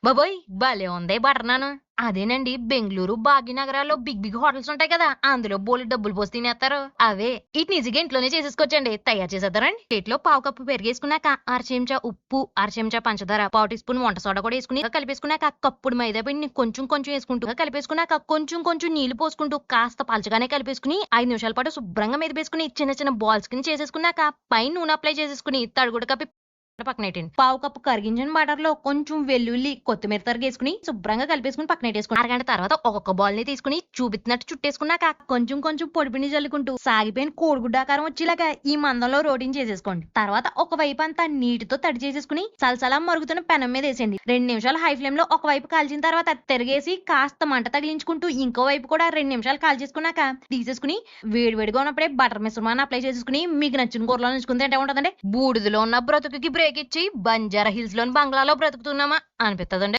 బాబోయ్! భలే ఉందే బటర్ నాను. అదేనండి బెంగుళూరు, భాగ్యనగరాల్లో బిగ్ బిగ్ హోటల్స్ ఉంటాయి కదా! అందులో బోలెడు డబ్బులు పోసి తినేత్తారు. అవే ఈటిని ఈజీగా ఇంట్లోనే చేసేసుకోవచ్చండి. తయారు చేసేద్దారండి. ప్లేట్‌లో పావు కప్పు పెరుగేసుకున్నాక, అర చెంచా ఉప్పు, అర చెంచా పంచదార, పావు టీ స్పూన్ వంట సోడా కూడా ఏసుకుని కలిపేసుకున్నాక, కప్పుడు మైదా పిండిని కొంచెం కొంచెం ఏసుకుంటూ కలిపేసుకున్నాక, కొంచెం కొంచెం నీళ్లు పోసుకుంటూ కాస్త పలచగానే కలిపేసుకుని 5 నిమిషాల పాటు శుభ్రంగా మెదిపేసుకుని చిన్న చిన్న బాల్స్ కింద చేసేసుకున్నాక, పైన నూనె అప్లై చేసేసుకుని తడిగుడ్డ కప్పి పక్కనెట్టండి. పావు కప్పు కరిగించిన బటర్‌లో కొంచెం వెల్లుల్లి, కొత్తిమీర తరిగేసుకుని శుభ్రంగా కలిపేసుకుని పక్కనెట్టేసుకోండి. అరగంట తర్వాత ఒక్కొక్క బాల్‌ని తీసుకుని చూపిచ్చినట్టు చుట్టేసుకున్నాక కొంచెం కొంచెం పొడిపిండి జల్లుకుంటూ సాగిపోయిన కోడిగుడ్డు ఆకారం వచ్చేలాగా ఈ మందంలో రోటింగ్ చేసేసుకోండి. తర్వాత ఒక వైపంతా నీటితో తడి చేసేసుకుని సలసలా మరుగుతున్న పెనం మీద ఏసేయండి. 2 నిమిషాలు హై ఫ్లేమ్‌లో ఒకవైపు కాల్చిన తర్వాత తిరగేసి కాస్త మంట తగిలించుకుంటూ ఇంకో వైపు కూడా 2 నిమిషాలు కాల్చేసుకున్నాక తీసేసుకుని వేడివేడిగా ఉన్నప్పుడే బటర్ మిశ్రమాన్ని అప్లై చేసేసుకుని మీకు నచ్చిన కూరలో నంచుకుని తింటే ఉంటదండి. బూడిదలో ఉన్న బ్రతుకుకి బ్రేక్ ఇచ్చి బంజారా హిల్స్‌లోని బంగ్లాలో బ్రతుకుతున్నామా అనిపిత్తదండి.